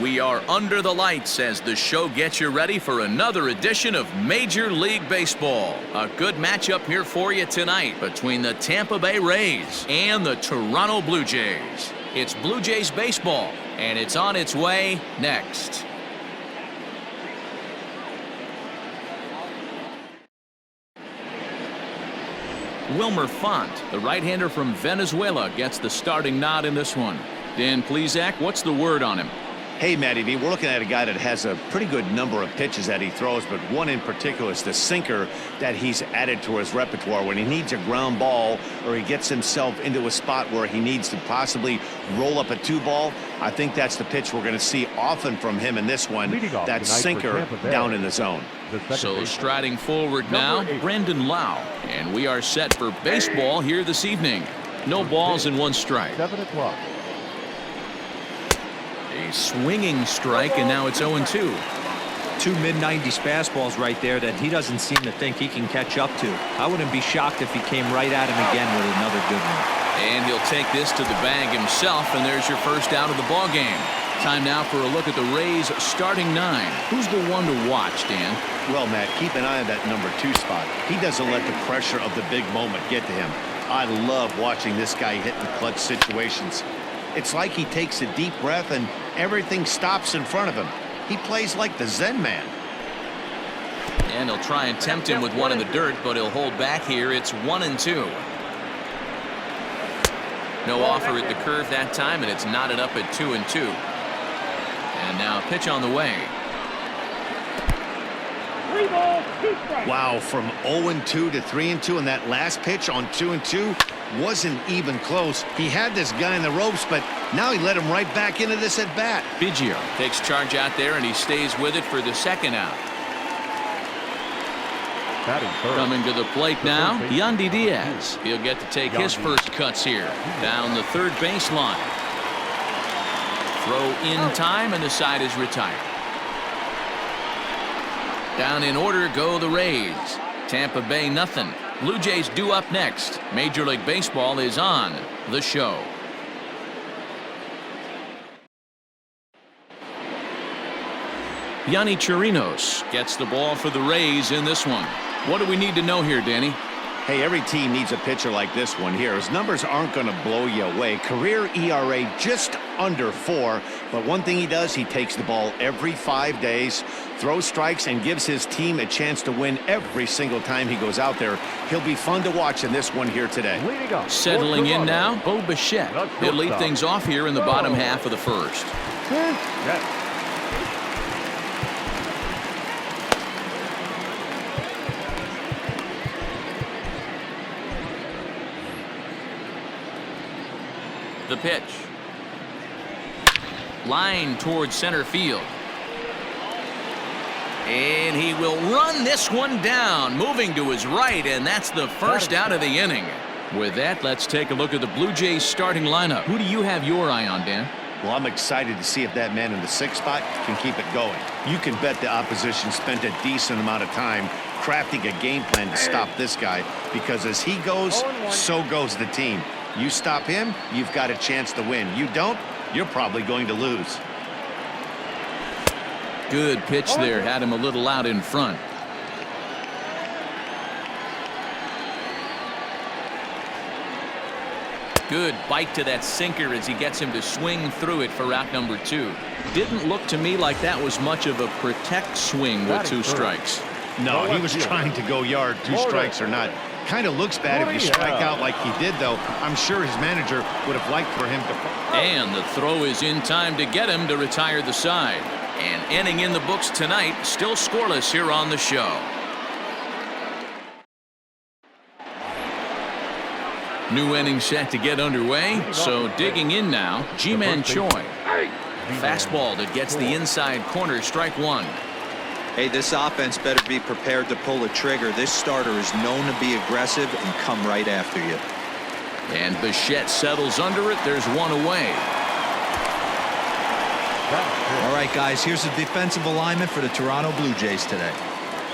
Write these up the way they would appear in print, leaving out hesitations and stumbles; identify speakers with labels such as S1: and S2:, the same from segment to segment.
S1: We are under the lights as the show gets you ready for another edition of Major League Baseball. A good matchup here for you tonight between the Tampa Bay Rays and the Toronto Blue Jays. It's Blue Jays baseball, and it's on its way next. Wilmer Font, the right-hander from Venezuela, gets the starting nod in this one. Dan Plesac, what's the word on him?
S2: Hey, Matty V, we're looking at a guy that has a pretty good number of pitches that he throws, but one in particular is the sinker that he's added to his repertoire. When he needs a ground ball or he gets himself into a spot where he needs to possibly roll up a 2-ball, I think that's the pitch we're going to see often from him in this one, that sinker down in the zone.
S1: So striding forward now, Brandon Lau, and we are set for baseball here this evening. No balls and 1 strike.
S3: 7 o'clock.
S1: A swinging strike, and now it's 0-2.
S4: 2 mid-90s fastballs right there that he doesn't seem to think he can catch up to. I wouldn't be shocked if he came right at him again with another good one.
S1: And he'll take this to the bag himself, and there's your first out of the ball game. Time now for a look at the Rays starting 9. Who's the one to watch, Dan?
S2: Well, Matt, keep an eye on that number 2 spot. He doesn't let the pressure of the big moment get to him. I love watching this guy hit in clutch situations. It's like he takes a deep breath and everything stops in front of him. He plays like the Zen man.
S1: And he'll try and tempt him with one in the dirt, but he'll hold back here. It's 1-2. No offer at the curve that time, and it's knotted up at 2-2. And now a pitch on the way.
S2: Wow, from 0-2 to 3-2, and that last pitch on 2-2 wasn't even close. He had this guy in the ropes, but now he let him right back into this at bat.
S1: Biggio takes charge out there, and he stays with it for the second out. Coming to the plate now, Yandy Diaz. He'll get to take his first cuts here down the third baseline. Throw in time, and the side is retired. Down in order go the Rays. Tampa Bay nothing. Blue Jays due up next. Major League Baseball is on the show. Yonny Chirinos gets the ball for the Rays in this one. What do we need to know here, Danny?
S2: Hey, every team needs a pitcher like this one here. His numbers aren't going to blow you away. Career ERA just under 4. But one thing he does, he takes the ball every 5 days, throws strikes, and gives his team a chance to win every single time he goes out there. He'll be fun to watch in this one here today.
S1: Settling in now, Bo Bichette. He'll lead things off here in the bottom half of the first. The pitch. Line towards center field. And he will run this one down, moving to his right, and that's the first out of the inning. With that, let's take a look at the Blue Jays starting lineup. Who do you have your eye on, Dan?
S2: Well, I'm excited to see if that man in the 6th spot can keep it going. You can bet the opposition spent a decent amount of time crafting a game plan to stop this guy, because as he goes, so goes the team. You stop him, you've got a chance to win. You don't, you're probably going to lose.
S1: Good pitch there. Had him a little out in front. Good bite to that sinker as he gets him to swing through it for out number 2. Didn't look to me like that was much of a protect swing with 2 strikes.
S2: No, he was trying to go yard, 2 strikes or not. Kind of looks bad if you strike out like he did, though. I'm sure his manager would have liked for him to.
S1: And the throw is in time to get him to retire the side. And inning in the books tonight, still scoreless here on the show. New inning set to get underway. So digging in now, Ji-Man Choi. Fastball that gets the inside corner, strike 1.
S4: Hey, this offense better be prepared to pull a trigger. This starter is known to be aggressive and come right after you.
S1: And Bichette settles under it. There's 1 away.
S4: All right, guys, here's the defensive alignment for the Toronto Blue Jays today.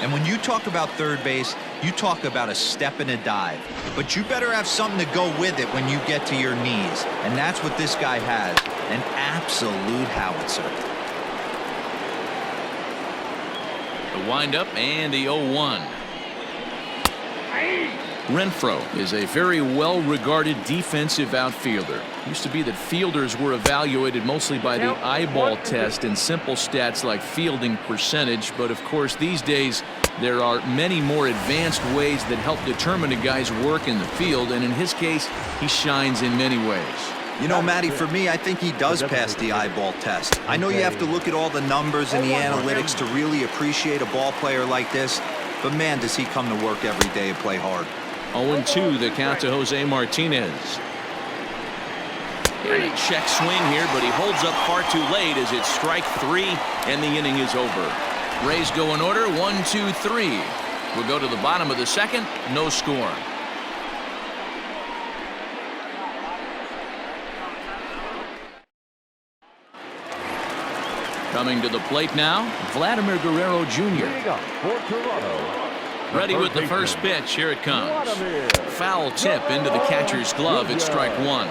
S4: And when you talk about third base, you talk about a step and a dive. But you better have something to go with it when you get to your knees. And that's what this guy has, an absolute howitzer.
S1: The windup and the 0-1. Renfroe is a very well-regarded defensive outfielder. Used to be that fielders were evaluated mostly by the eyeball test and simple stats like fielding percentage, but of course these days there are many more advanced ways that help determine a guy's work in the field, and in his case he shines in many ways.
S4: You know, Matty, for me, I think he does pass the eyeball test. I know you have to look at all the numbers and the analytics to really appreciate a ball player like this, but man, does he come to work every day and play hard.
S1: 0-2 the count to Jose Martinez. And a check swing here, but he holds up far too late as it's strike 3 and the inning is over. Rays go in order 1-2-3. We'll go to the bottom of the second. No score. Coming to the plate now, Vladimir Guerrero Jr. Ready with the first pitch. Here it comes. Foul tip into the catcher's glove. It's strike 1.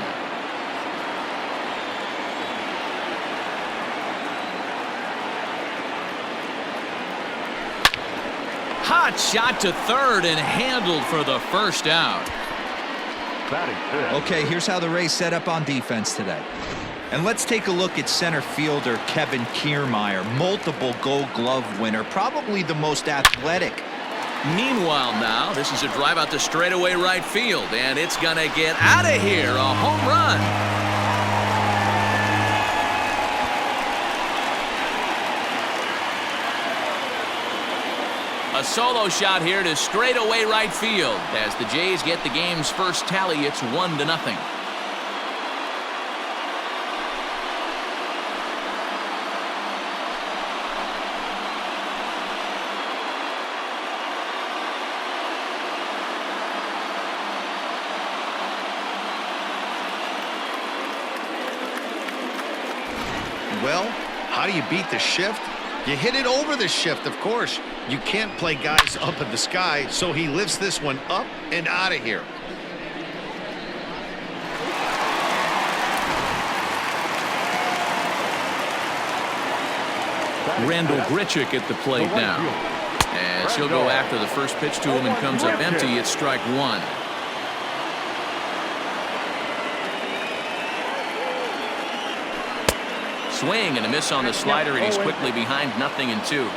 S1: Hot shot to third and handled for the first out.
S4: Okay, here's how the Rays set up on defense today. And let's take a look at center fielder Kevin Kiermaier, multiple Gold Glove winner, probably the most athletic.
S1: Meanwhile now, this is a drive out to straightaway right field, and it's going to get out of here. A home run. A solo shot here to straightaway right field. As the Jays get the game's first tally, it's 1-0.
S2: Well, how do you beat the shift? You hit it over the shift, of course. You can't play guys up in the sky, so he lifts this one up and out of here.
S1: Randall Grichuk at the plate now. As he'll go after the first pitch to him and comes up empty. It's strike 1. Swing and a miss on the slider, and he's quickly behind 0-2.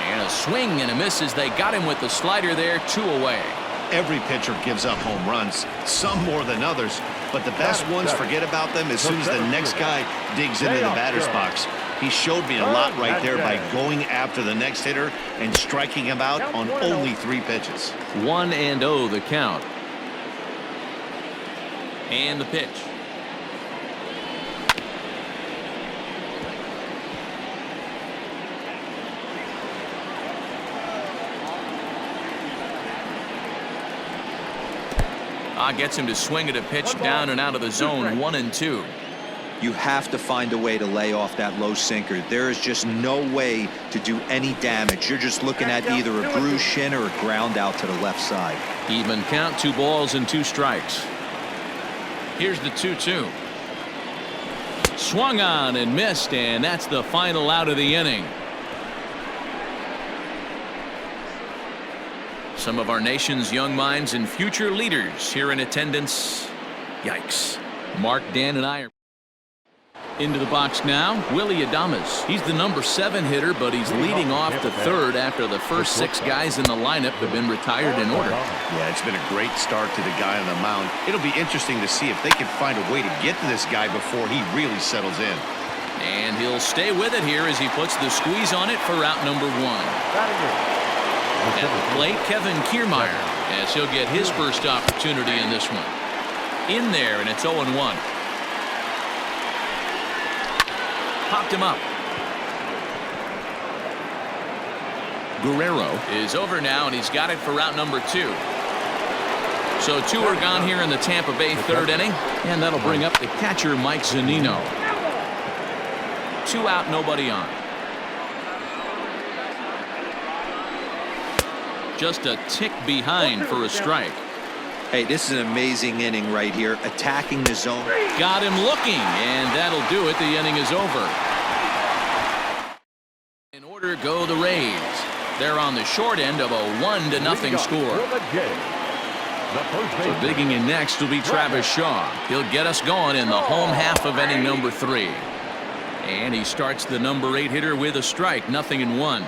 S1: And a swing and a miss as they got him with the slider there. 2 away.
S2: Every pitcher gives up home runs, some more than others, but the best ones forget about them as soon as the next guy digs into the batter's box. He showed me a lot right there by going after the next hitter and striking him out on only 3 pitches.
S1: 1-0 the count. And the pitch. Gets him to swing at a pitch down and out of the zone. 1-2.
S4: You have to find a way to lay off that low sinker. There is just no way to do any damage. You're just looking at either a bruised shin or a ground out to the left side.
S1: Even count, 2 balls and 2 strikes. Here's the 2-2. Swung on and missed, and that's the final out of the inning. Some of our nation's young minds and future leaders here in attendance. Yikes. Mark, Dan, and I are into the box now. Willie Adames. He's the number 7 hitter, but he's leading off to third after the first 6 guys in the lineup have been retired in order.
S2: Yeah, it's been a great start to the guy on the mound. It'll be interesting to see if they can find a way to get to this guy before he really settles in.
S1: And he'll stay with it here as he puts the squeeze on it for out number 1. At the plate, Kevin Kiermaier, as he'll get his first opportunity in this one. In there, and it's 0-1. Popped him up. Guerrero is over now, and he's got it for route number 2. So 2 are gone here in the Tampa Bay 3rd inning, and that'll bring up the catcher, Mike Zunino. 2 out, nobody on. Just a tick behind for a strike.
S4: Hey, this is an amazing inning right here, attacking the zone.
S1: Got him looking, and that'll do it. The inning is over. In order go the Rays. They're on the short end of a 1-0 score. So digging in next will be Travis Shaw. He'll get us going in the home half of inning number 3. And he starts the number 8 hitter with a strike, 0-1.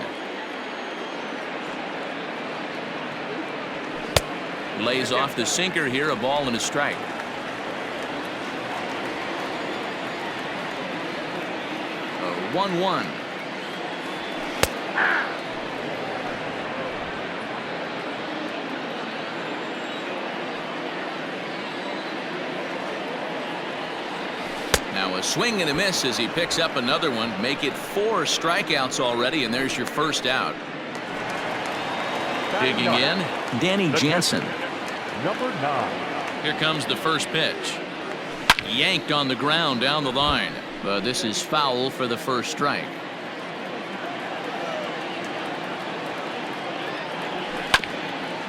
S1: Lays off the sinker here, a ball and a strike. A 1-1. Now a swing and a miss as he picks up another one. Make it 4 strikeouts already, and there's your first out. Digging in, Danny Jansen.
S3: Number 9.
S1: Here comes the first pitch. Yanked on the ground down the line. But this is foul for the first strike.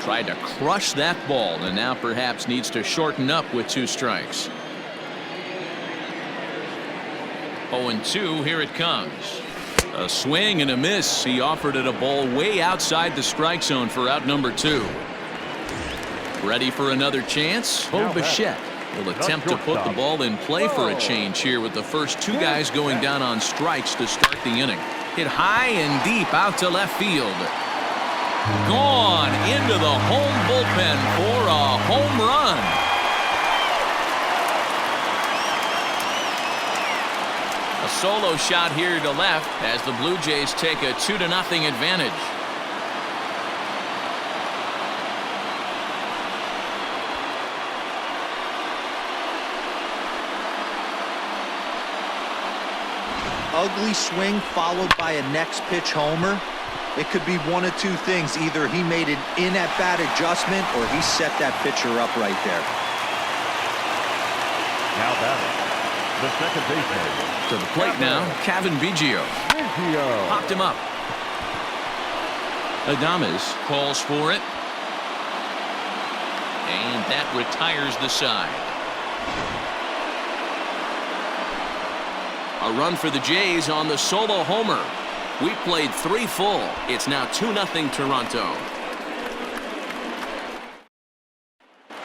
S1: Tried to crush that ball, and now perhaps needs to shorten up with 2 strikes. 0-2, here it comes. A swing and a miss. He offered it a ball way outside the strike zone for out number 2. Ready for another chance? Bo Bichette will attempt to put the ball in play for a change here with the first 2 guys going down on strikes to start the inning. Hit high and deep out to left field. Gone into the home bullpen for a home run. A solo shot here to left as the Blue Jays take a 2-0 advantage.
S4: Ugly swing followed by a next pitch homer. It could be one of 2 things. Either he made an in-at-bat adjustment or he set that pitcher up right there.
S3: Now batting, the second baseman.
S1: To the plate now, Kevin Biggio. Popped him up. Adames calls for it. And that retires the side. A run for the Jays on the solo homer. We played 3 full. It's now 2-0 Toronto.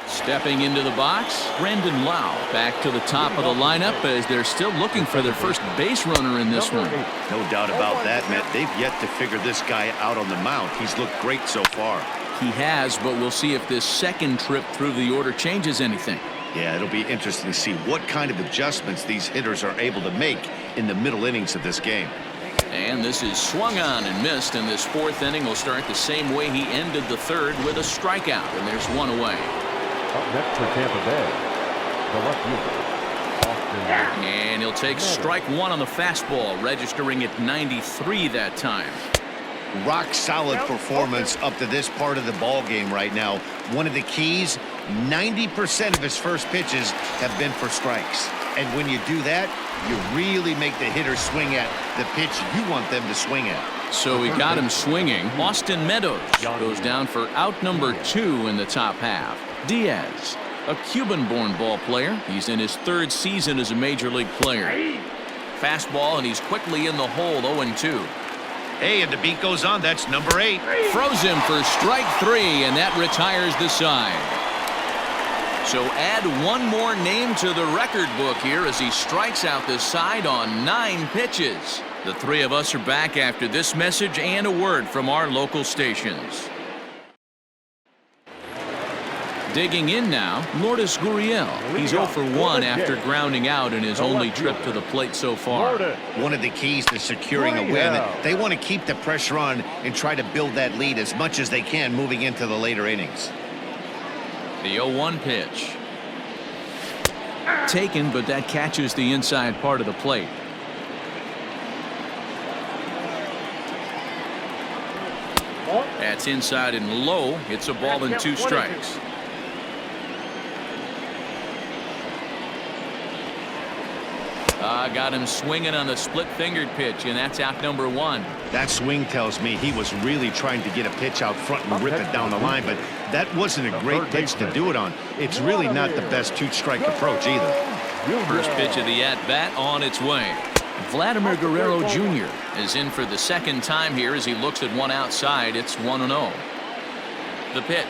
S1: Stepping into the box, Brandon Lau back to the top of the lineup as they're still looking for their first base runner in this one.
S2: No doubt about that, Matt. They've yet to figure this guy out on the mound. He's looked great so far.
S1: He has, but we'll see if this second trip through the order changes anything.
S2: Yeah, it'll be interesting to see what kind of adjustments these hitters are able to make in the middle innings of this game.
S1: And this is swung on and missed, and this 4th inning will start the same way he ended the 3rd with a strikeout, and there's 1 away.
S3: Up next for Tampa Bay, the left fielder, Austin.
S1: And he'll take strike 1 on the fastball, registering at 93 that time.
S2: Rock solid performance up to this part of the ball game right now. One of the keys, 90% of his first pitches have been for strikes. And when you do that, you really make the hitter swing at the pitch you want them to swing at.
S1: So we got him swinging. Austin Meadows goes down for out number 2 in the top half. Diaz, a Cuban-born ball player. He's in his 3rd season as a major league player. Fastball, and he's quickly in the hole, 0-2.
S2: Hey, and the beat goes on. That's number 8.
S1: Froze him for strike 3, and that retires the side. So add 1 more name to the record book here as he strikes out the side on 9 pitches. The 3 of us are back after this message and a word from our local stations. Digging in now, Lourdes Gurriel. He's 0 for 1 after grounding out in his only trip to the plate so far.
S2: One of the keys to securing a win, they want to keep the pressure on and try to build that lead as much as they can moving into the later innings.
S1: The 0-1 pitch. Taken, but that catches the inside part of the plate. That's inside and low. It's a ball and 2 strikes. Got him swinging on the split-fingered pitch, and that's out number 1.
S2: That swing tells me he was really trying to get a pitch out front and rip it down the line, but That wasn't a great pitch to do it on. It's really not the best 2-strike approach either.
S1: First pitch of the at-bat on its way. Vladimir Guerrero Jr. is in for the second time here as he looks at one outside. It's 1-0. The pitch.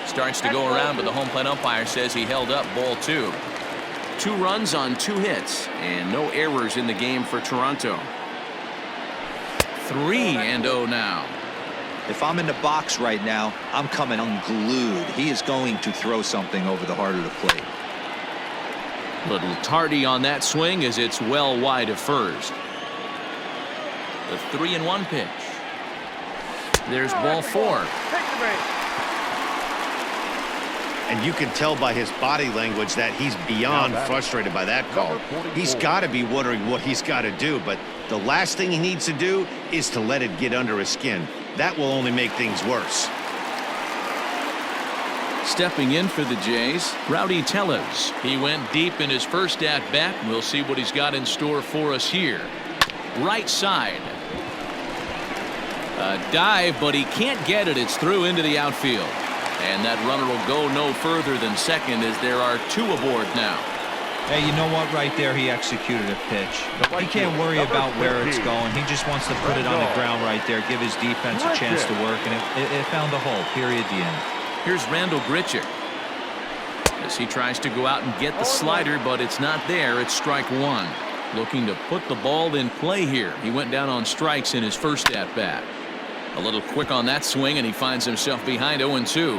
S1: Starts to go around, but the home plate umpire says he held up ball 2. 2 runs on 2 hits and no errors in the game for Toronto. 3-0 now.
S4: If I'm in the box right now, I'm coming unglued. He is going to throw something over the heart of the plate.
S1: Little tardy on that swing as it's well wide of first. The 3-1 pitch. There's ball 4.
S2: And you can tell by his body language that he's beyond frustrated by that call. He's got to be wondering what he's got to do, but the last thing he needs to do is to let it get under his skin. That will only make things worse.
S1: Stepping in for the Jays, Rowdy Tellez. He went deep in his first at-bat. We'll see what he's got in store for us here. Right side. A dive, but he can't get it. It's through into the outfield. And that runner will go no further than second as there are 2 aboard now.
S4: Hey, you know what? Right there, he executed a pitch. He can't worry about where it's going. He just wants to put it on the ground right there, give his defense a chance to work, and it found a hole, period, the end.
S1: Here's Randall Grichuk as he tries to go out and get the slider, but it's not there. It's strike 1. Looking to put the ball in play here. He went down on strikes in his first at-bat. A little quick on that swing, and he finds himself behind 0-2.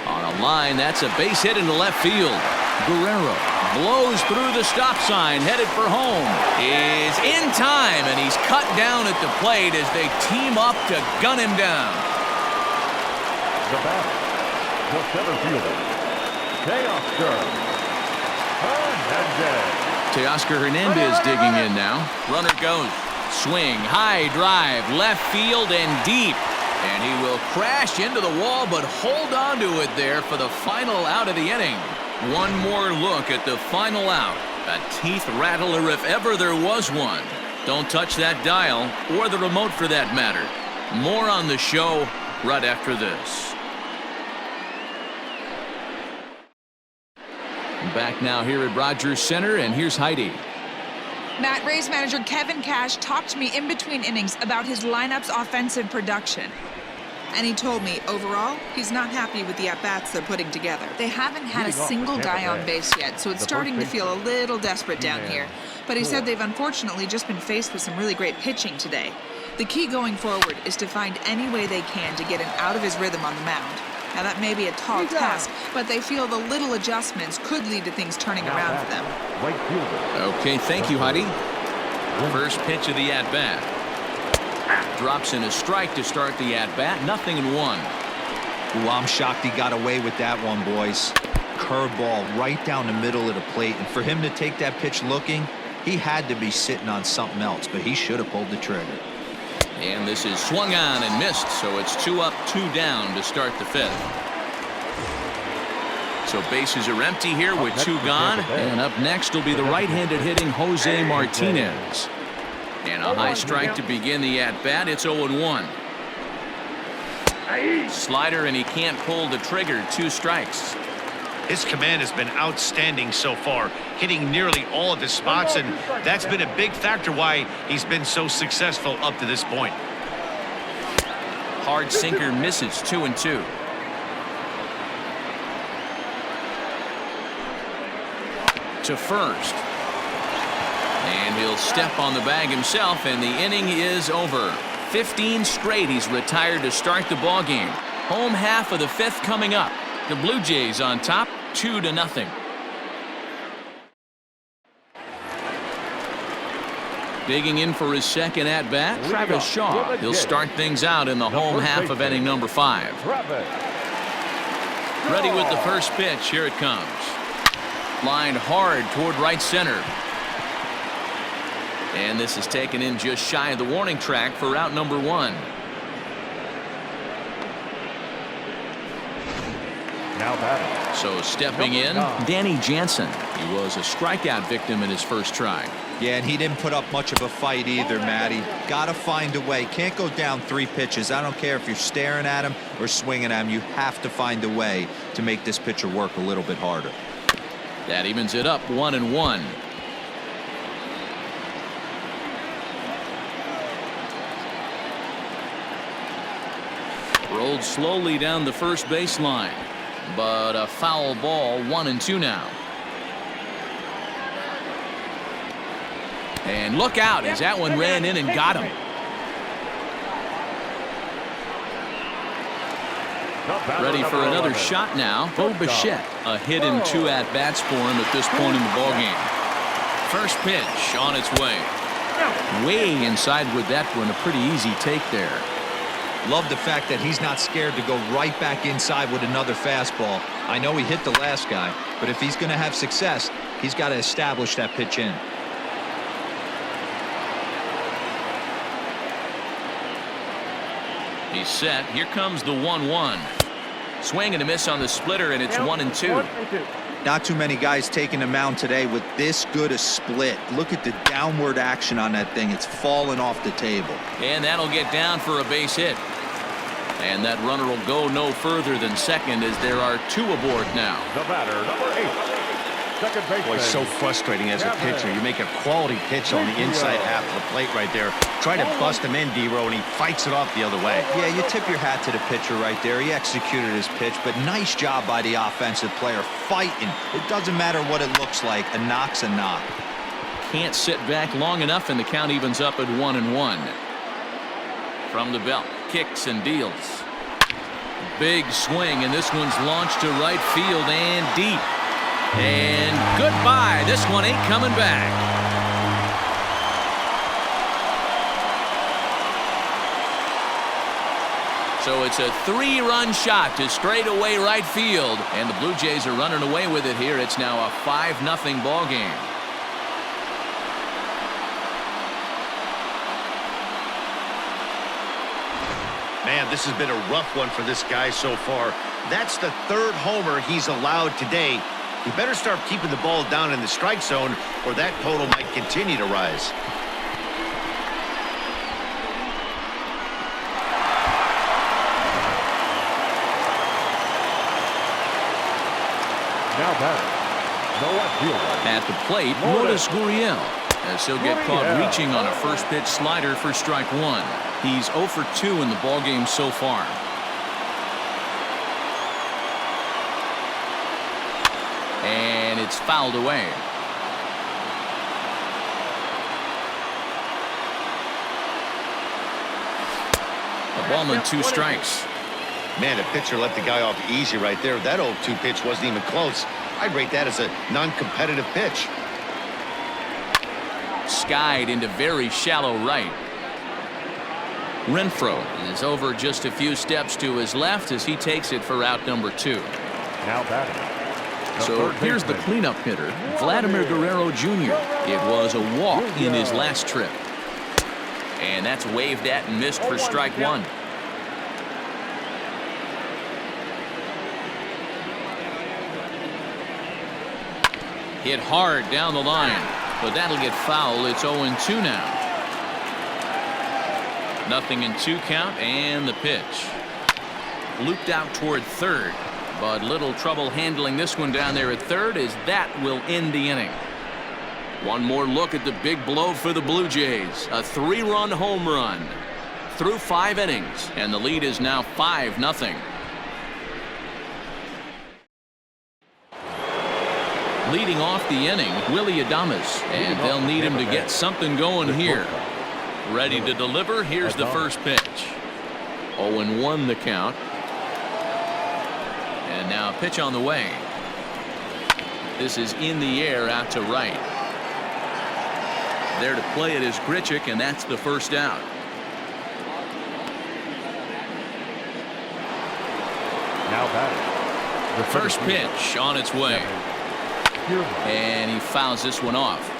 S1: On a line, that's a base hit into left field. Guerrero blows through the stop sign, headed for home. Is in time, and he's cut down at the plate as they team up to gun him down.
S3: The batter, the center fielder,
S1: Teoscar Hernandez digging in now. Runner goes. Swing, high drive, left field and deep. And he will crash into the wall, but hold on to it there for the final out of the inning. One more look at the final out. A teeth rattler if ever there was one. Don't touch that dial, or the remote for that matter. More on the show right after this. Back now here at Rogers Center, and here's Heidi.
S5: Matt, Rays manager Kevin Cash talked to me in between innings about his lineup's offensive production. And he told me, overall, he's not happy with the at-bats they're putting together. They haven't had a single guy on base yet, so it's starting to feel a little desperate down here. But he said they've unfortunately just been faced with some really great pitching today. The key going forward is to find any way they can to get him out of his rhythm on the mound. Now, that may be a tall task, but they feel the little adjustments could lead to things turning around for them.
S1: Okay, thank you, Heidi. First pitch of the at-bat. Drops in a strike to start the at-bat. 0-1.
S4: Ooh, I'm shocked he got away with that one, boys. Curveball right down the middle of the plate. And for him to take that pitch looking, he had to be sitting on something else, but he should have pulled the trigger.
S1: And this is swung on and missed, so it's 2 up, 2 down to start the 5th. So bases are empty here with 2 gone. And up next will be the right-handed hitting Jose Martinez. And a high strike to begin the at-bat. It's 0-1. Slider, and he can't pull the trigger. 2 strikes.
S2: His command has been outstanding so far, hitting nearly all of his spots, and that's been a big factor why he's been so successful up to this point.
S1: Hard sinker misses. 2-2. To first. And he'll step on the bag himself, and the inning is over. 15 straight he's retired to start the ball game. Home half of the 5th coming up. The Blue Jays on top, 2-0. Digging in for his second at-bat, Travis Shaw. He'll start things out in the home half of inning number 5. Ready with the first pitch. Here it comes. Lined hard toward right center. And this is taken in just shy of the warning track for out number 1.
S3: Now batting.
S1: So stepping in, Danny Jansen. He was a strikeout victim in his first try.
S4: Yeah, and he didn't put up much of a fight either, Matty. Got to find a way. Can't go down 3 pitches. I don't care if you're staring at him or swinging at him. You have to find a way to make this pitcher work a little bit harder.
S1: That evens it up 1-1. Rolled slowly down the first baseline, but a foul ball. 1-2 now. And look out as that one ran in and got him. Ready for another shot now. Bo Bichette, a hit and 2 at-bats for him at this point in the ballgame. First pitch on its way. Way inside with that one. A pretty easy take there.
S4: Love the fact that he's not scared to go right back inside with another fastball. I know he hit the last guy, but if he's going to have success, he's got to establish that pitch in.
S1: He's set. Here comes the 1-1. Swing and a miss on the splitter, and it's 1-2.
S4: Not too many guys taking the mound today with this good a split. Look at the downward action on that thing. It's falling off the table.
S1: And that'll get down for a base hit. And that runner will go no further than second as there are 2 aboard now.
S3: The batter, number 8. Second baseman.
S2: Boy, so frustrating as a pitcher. You make a quality pitch on the inside half of the plate right there. Try to bust him in, D-Row, and he fights it off the other way.
S4: Yeah, you tip your hat to the pitcher right there. He executed his pitch, but nice job by the offensive player fighting. It doesn't matter what it looks like. A knock's a knock.
S1: Can't sit back long enough, and the count evens up at 1-1. From the belt, kicks and deals. Big swing, and this one's launched to right field and deep. And goodbye. This one ain't coming back. So it's a 3-run shot to straightaway right field, and the Blue Jays are running away with it here. It's now a 5-0 ball game.
S2: Man, this has been a rough one for this guy so far. That's the 3rd homer he's allowed today. He better start keeping the ball down in the strike zone, or that total might continue to rise.
S3: Now batting, the left fielder.
S1: At the plate, Lourdes Gurriel, as he'll get caught reaching on a first pitch slider for strike 1. He's 0 for 2 in the ballgame so far. And it's fouled away. A ball and 2 strikes.
S2: Man, the pitcher let the guy off easy right there. That 0-2 pitch wasn't even close. I'd rate that as a non-competitive pitch.
S1: Skied into very shallow right. Renfroe is over just a few steps to his left as he takes it for out number 2.
S3: Now batting.
S1: So here's the cleanup hitter, Vladimir Guerrero Jr. It was a walk in his last trip. And that's waved at and missed for strike 1. Hit hard down the line, but that'll get foul. It's 0-2 now. 0-2 count, and the pitch. Looped out toward third, but little trouble handling this one down there at third as that will end the inning. One more look at the big blow for the Blue Jays. A 3-run home run through 5 innings, and the lead is now 5-0. Leading off the inning, Willy Adames, and they'll need him to get something going here. Ready to deliver. Here's the first pitch. 0-1 the count. And now a pitch on the way. This is in the air out to right. There to play it is Grichuk, and that's the first out.
S3: Now batting.
S1: The first pitch on its way. And he fouls this one off.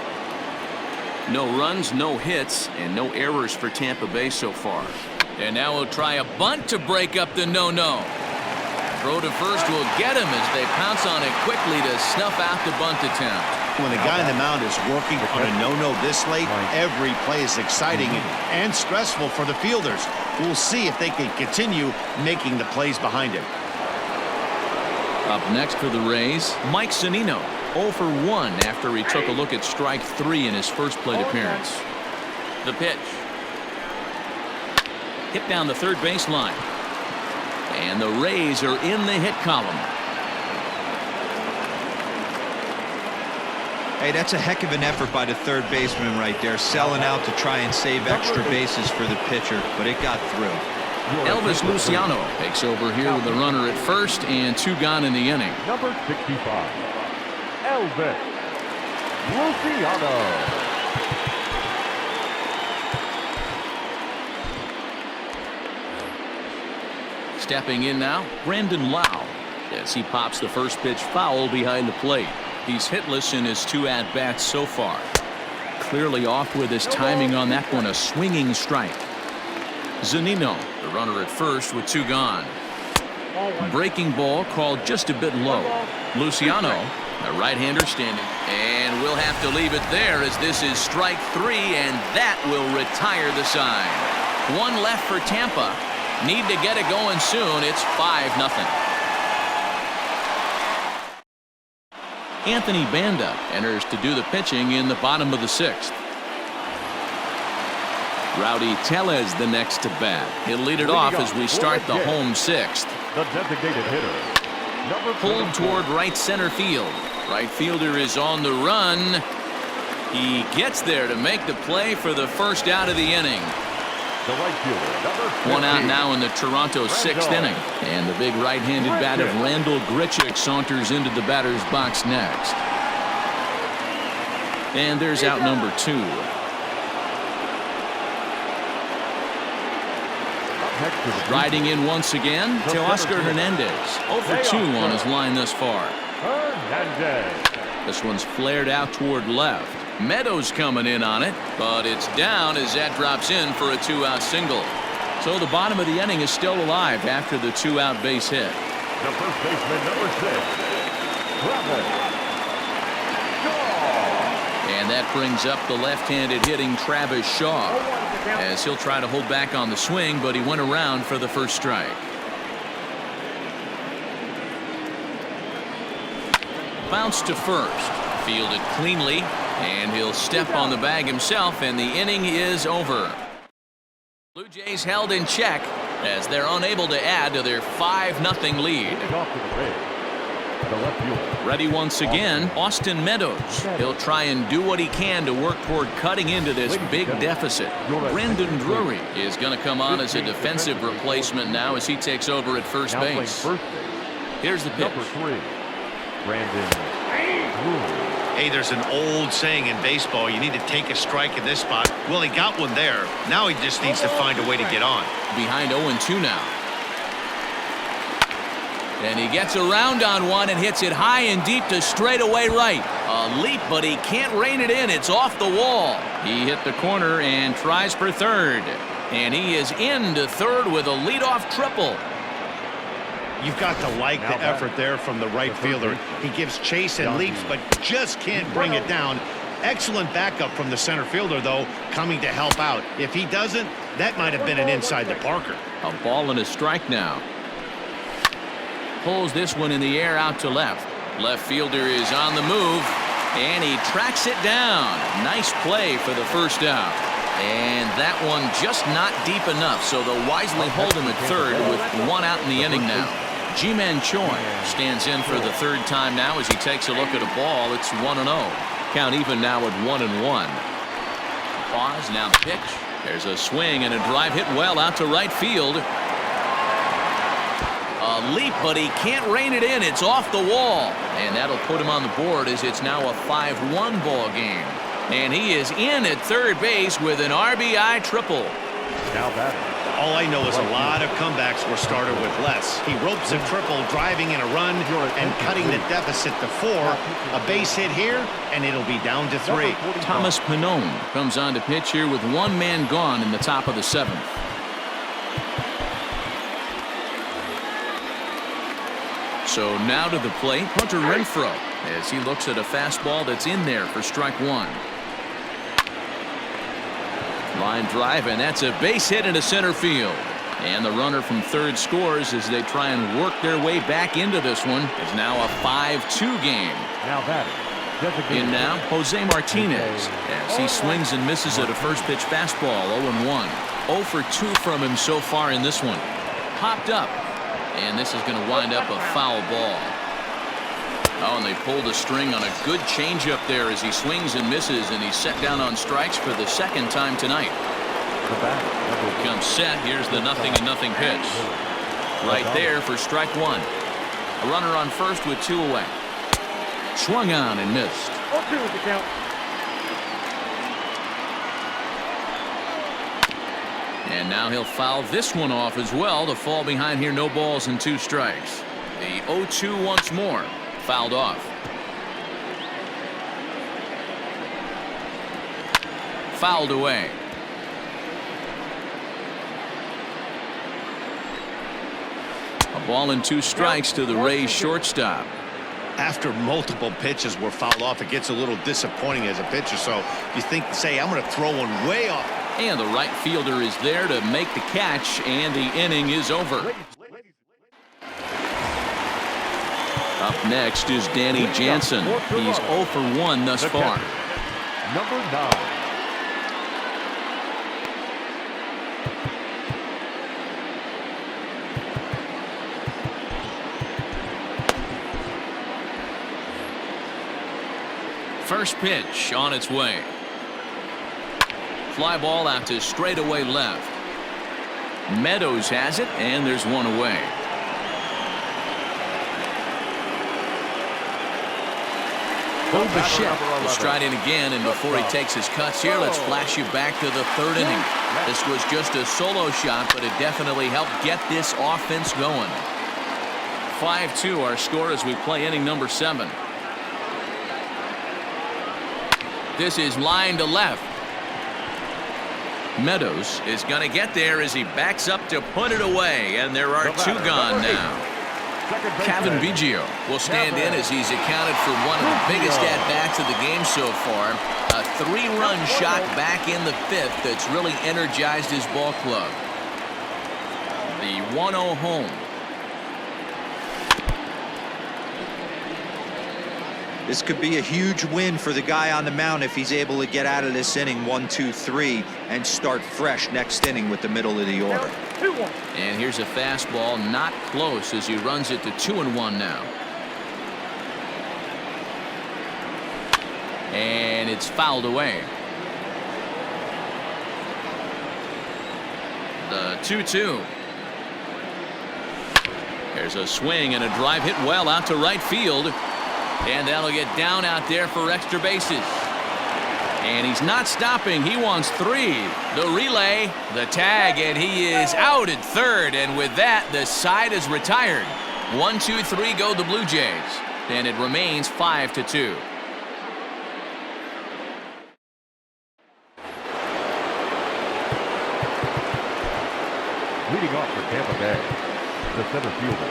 S1: No runs, no hits, and no errors for Tampa Bay so far. And now we'll try a bunt to break up the no-no. Throw to first will get him as they pounce on it quickly to snuff out the bunt attempt.
S2: When the guy in the mound is working on a no-no this late, every play is exciting and stressful for the fielders. We'll see if they can continue making the plays behind him.
S1: Up next for the Rays, Mike Zunino, 0 for 1 after he took a look at strike 3 in his first plate appearance. The pitch. Hit down the third baseline. And the Rays are in the hit column.
S4: Hey, that's a heck of an effort by the third baseman right there, selling out to try and save extra bases for the pitcher, but it got through.
S1: Elvis Luciano takes over here with a runner at first and 2 gone in the inning.
S3: Number 65, Elvis Luciano.
S1: Stepping in now, Brandon Lau, as he pops the first pitch foul behind the plate. He's hitless in his 2 at-bats so far. Clearly off with his timing on that one, a swinging strike. Zunino, the runner at first with 2 gone. Breaking ball called just a bit low. Luciano, a right-hander standing. And we'll have to leave it there as this is strike 3, and that will retire the side. 1 left for Tampa. Need to get it going soon. It's 5-0. Anthony Banda enters to do the pitching in the bottom of the 6th. Rowdy Tellez the next to bat. He'll lead it off as we start the home 6th.
S3: The designated hitter.
S1: Pulled toward right center field. Right fielder is on the run. He gets there to make the play for the first out of the inning.
S3: The right fielder,
S1: 1 out now in the Toronto 6th inning. And the big right-handed bat of Randall Grichuk saunters into the batter's box next. And there's out number 2. Riding in once again, Teoscar Hernandez. 0 for 2 on his line thus far. This one's flared out toward left. Meadows coming in on it, but it's down as that drops in for a 2-out single. So the bottom of the inning is still alive after the 2-out base hit.
S3: The first baseman, number 6,
S1: And that brings up the left-handed hitting Travis Shaw, as he'll try to hold back on the swing, but he went around for the first strike. Bounce to first, fielded cleanly, and he'll step on the bag himself, and the inning is over. Blue Jays held in check as they're unable to add to their 5-0 lead. Ready once again, Austin Meadows. He'll try and do what he can to work toward cutting into this big deficit. Brandon Drury is going to come on as a defensive replacement now as he takes over at first base. Here's the pitch.
S3: Number 3, Brandon Drury.
S2: Hey, there's an old saying in baseball, you need to take a strike in this spot. Well, he got one there. Now he just needs to find a way to get on.
S1: Behind 0-2 now. And he gets around on one and hits it high and deep to straightaway right. A leap, but he can't rein it in. It's off the wall. He hit the corner and tries for third. And he is into third with a leadoff triple.
S2: You've got to like the effort there from the right fielder. He gives chase and leaps, but just can't bring it down. Excellent backup from the center fielder, though, coming to help out. If he doesn't, that might have been an inside the Parker.
S1: A ball and a strike now. Pulls this one in the air out to left. Left fielder is on the move, and he tracks it down. Nice play for the first out. And that one just not deep enough, so they'll wisely hold him at third with 1 out in the inning now. Ji-Man Choi stands in for the 3rd time now as he takes a look at a ball. It's 1-0. Count even now at 1-1. Pause, now the pitch. There's a swing and a drive hit well out to right field. A leap, but he can't rein it in. It's off the wall. And that'll put him on the board as it's now a 5-1 ball game. And he is in at third base with an RBI triple.
S3: Now batting.
S2: All I know is a lot of comebacks were started with less. He ropes a triple, driving in a run, and cutting the deficit to 4. A base hit here, and it'll be down to 3.
S1: Thomas Pannone comes on to pitch here with 1 man gone in the top of the 7th. So now to the plate, Hunter Renfroe. as he looks at a fastball that's in there for strike one. Line drive, and that's a base hit into center field. And the runner from third scores as they try and work their way back into this one. It's now a 5-2 game.
S3: Now batting.
S1: In now, Jose Martinez, as he swings and misses at a first pitch fastball. 0-1. 0 for 2 from him so far in this one. Popped up, and this is going to wind up a foul ball. Oh, and they pulled a string on a good changeup there as he swings and misses, and he's set down on strikes for the second time tonight. Comes set. Here's the 0-0 pitch. Right there for strike one. A runner on first with 2 away. Swung on and missed. And now he'll foul this one off as well to fall behind here. No balls and 2 strikes. The 0-2 once more. Fouled off. Fouled away. A ball and 2 strikes to the Rays shortstop.
S2: After multiple pitches were fouled off, it gets a little disappointing as a pitcher. So you think, say, I'm going to throw one way off.
S1: And the right fielder is there to make the catch, and the inning is over. Up next is Danny Jansen. He's 0 for 1 thus far.
S3: Number 9.
S1: First pitch on its way. Fly ball out to straightaway left. Meadows has it, and there's one away. Bichette will stride in again, and before he takes his cuts here, let's flash you back to the 3rd inning. This was just a solo shot, but it definitely helped get this offense going. 5-2 our score as we play inning number 7. This is line to left. Meadows is going to get there as he backs up to put it away, and there are 2 gone now. Kevin Biggio will stand in as he's accounted for one of the biggest at-bats of the game so far. A 3-run shot back in the 5th that's really energized his ball club. The 1-0 home.
S4: This could be a huge win for the guy on the mound if he's able to get out of this inning 1, 2, 3 and start fresh next inning with the middle of the order.
S1: And here's a fastball not close as he runs it to 2-1 now. And it's fouled away. The 2-2. There's a swing and a drive hit well out to right field. And that'll get down out there for extra bases. And he's not stopping. He wants 3. The relay, the tag, and he is out at 3rd. And with that, the side is retired. 1, 2, 3 go the Blue Jays. And it remains 5-2.
S3: Leading off for Tampa Bay, the center fielder.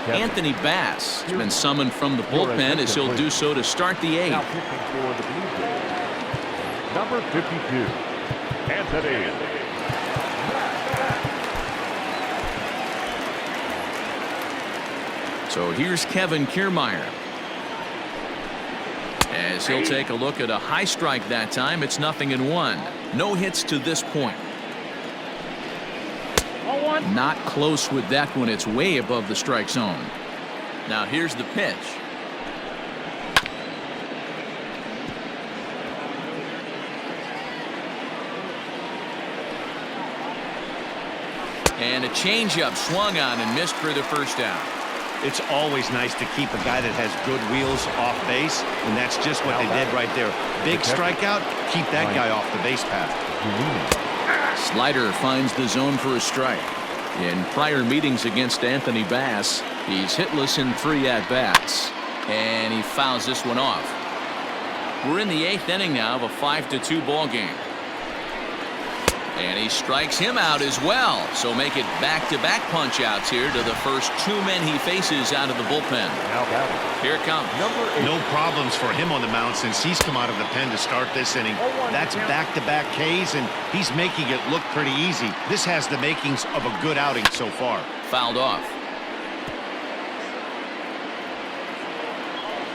S1: Anthony Bass has been summoned from the bullpen as he'll do so to start the 8th.
S3: Now pitching for the Blue Jays, number 52, Anthony.
S1: So here's Kevin Kiermaier. As he'll take a look at a high strike that time. It's 0-1. No hits to this point. Not close with that one. It's way above the strike zone. Now here's the pitch. And a changeup swung on and missed for the first out.
S2: It's always nice to keep a guy that has good wheels off base, and that's just what they did right there. Big strikeout, keep that guy off the base path.
S1: Slider finds the zone for a strike. In prior meetings against Anthony Bass, he's hitless in 3 at-bats. And he fouls this one off. We're in the 8th inning now of a 5-2 ball game. And he strikes him out as well. So make it back-to-back punch-outs here to the first two men he faces out of the bullpen.
S3: Now batting.
S1: Here it comes.
S3: Number 8.
S2: No problems for him on the mound since he's come out of the pen to start this inning. That's back-to-back Ks, and he's making it look pretty easy. This has the makings of a good outing so far.
S1: Fouled off.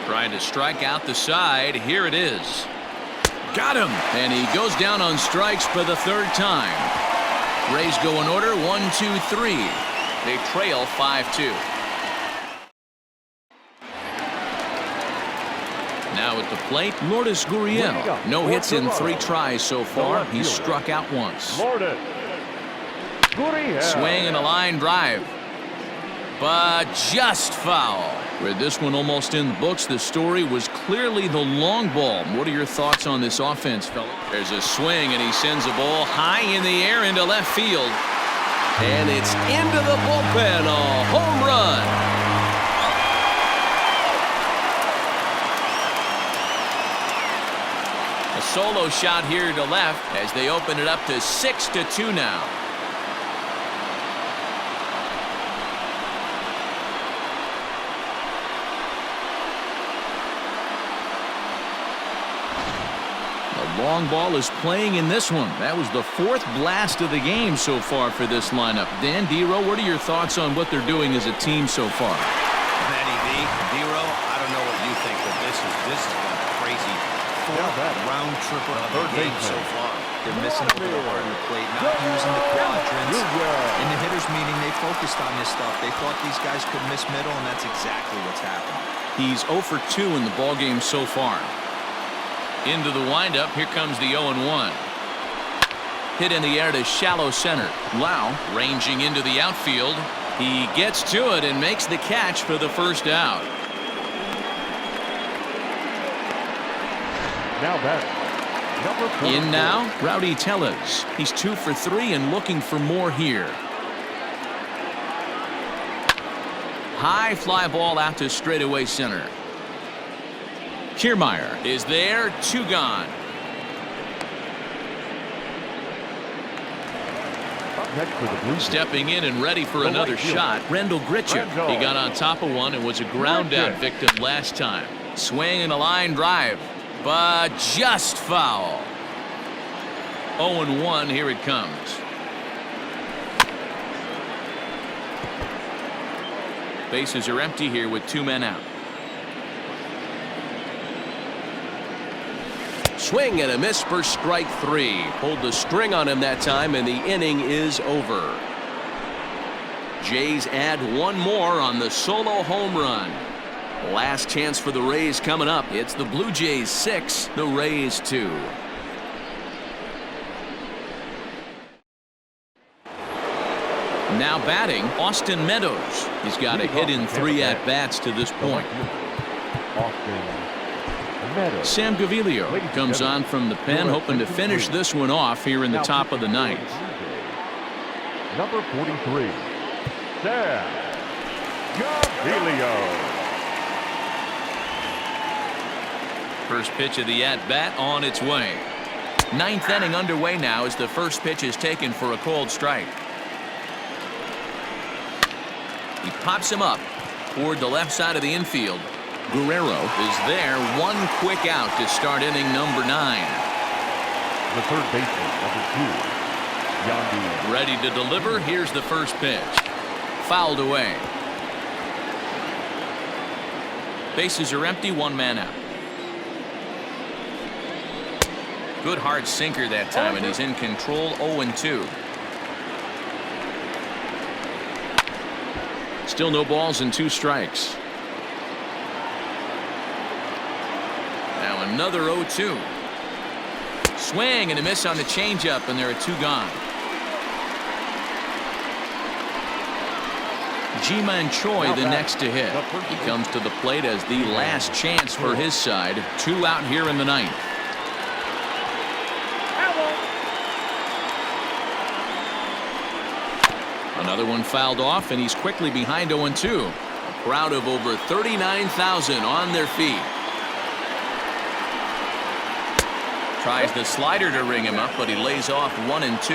S1: Trying to strike out the side. Here it is. Got him. And he goes down on strikes for the third time. Rays go in order 1-2-3. They trail 5-2. Now at the plate, Lourdes Gurriel. No hits in 3 tries so far. He's struck out once.
S3: Lourdes Gurriel.
S1: Swing and a line drive. But just foul. With this one almost in the books, the story was clearly the long ball. What are your thoughts on this offense, fella? There's a swing, and he sends a ball high in the air into left field. And it's into the bullpen. A home run. A solo shot here to left as they open it up to 6-2 now. Long ball is playing in this one. That was the 4th blast of the game so far for this lineup. Dan Dero, what are your thoughts on what they're doing as a team so far?
S6: Matty V, Dero, I don't know what you think, but this is crazy. 4th round trip of the game so far.
S4: They're missing over the heart of the plate, not using the quadrants. In the hitters meeting, they focused on this stuff. They thought these guys could miss middle, and that's exactly what's happened.
S1: He's 0 for 2 in the ballgame so far. Into the windup. Here comes the 0-1. Hit in the air to shallow center. Lau ranging into the outfield. He gets to it and makes the catch for the first out.
S3: Now batting. Number 4.
S1: In now, Rowdy Tellez. He's 2 for 3 and looking for more here. High fly ball out to straightaway center. Kiermaier is there, 2 gone.
S3: Up next for the Blue Jays.
S1: Stepping in and ready for another shot, Rendell Gritcher. He got on top of one and was a ground out victim last time. Swing and a line drive, but just foul. 0-1, here it comes. Bases are empty here with 2 men out.
S7: Swing and a miss for strike 3. Pulled the string on him that time, and the inning is over. Jays add 1 more on the solo home run. Last chance for the Rays coming up. It's the Blue Jays 6, the Rays 2.
S1: Now batting, Austin Meadows. He's got a hit in 3 at-bats to this point.
S3: Austin Meadows.
S1: Sam Gaviglio comes on from the pen, hoping to finish this one off here in the top of the 9th.
S3: Number 43, Sam Gaviglio.
S1: First pitch of the at-bat on its way. 9th inning underway now as the first pitch is taken for a called strike. He pops him up toward the left side of the infield. Guerrero is there, 1 quick out to start inning number 9.
S3: The third baseman, number 2, Yandy.
S1: Ready to deliver. Here's the first pitch. Fouled away. Bases are empty, 1 man out. Good hard sinker that time, and he's in control. 0-2. Still no balls and 2 strikes. Now another 0-2. Swing and a miss on the changeup, and there are 2 gone. Ji-Man Choi the next to hit. He comes to the plate as the last chance for his side. 2 out here in the 9th. Another one fouled off, and he's quickly behind 0-2. A crowd of over 39,000 on their feet. Tries the slider to ring him up, but he lays off 1 and 2.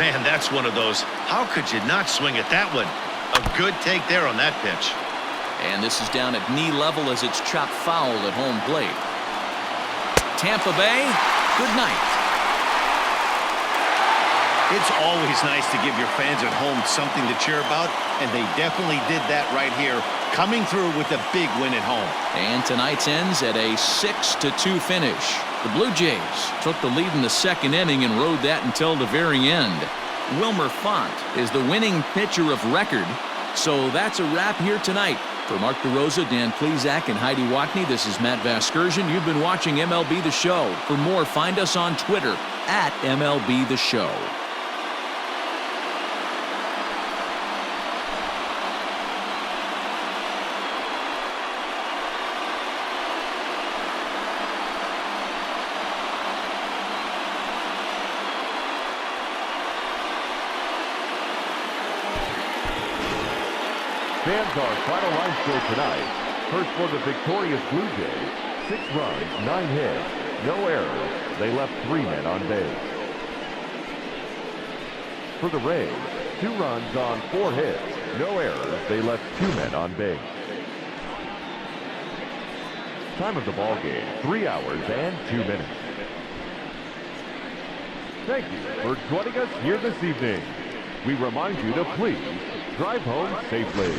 S2: Man, that's one of those. How could you not swing at that one? A good take there on that pitch.
S1: And this is down at knee level as it's chopped foul at home plate. Tampa Bay, good night.
S2: It's always nice to give your fans at home something to cheer about, and they definitely did that right here, coming through with a big win at home.
S1: And tonight's ends at a 6-2 finish. The Blue Jays took the lead in the second inning and rode that until the very end. Wilmer Font is the winning pitcher of record. So that's a wrap here tonight. For Mark DeRosa, Dan Plezak, and Heidi Watney, this is Matt Vasgersian. You've been watching MLB The Show. For more, find us on Twitter at MLB The Show.
S3: Fans, our final line score tonight. First for the victorious Blue Jays, 6 runs, 9 hits, no errors. They left 3 men on base. For the Rays, 2 runs on 4 hits, no errors. They left 2 men on base. Time of the ball game, 3 hours and 2 minutes. Thank you for joining us here this evening. We remind you to please drive home safely.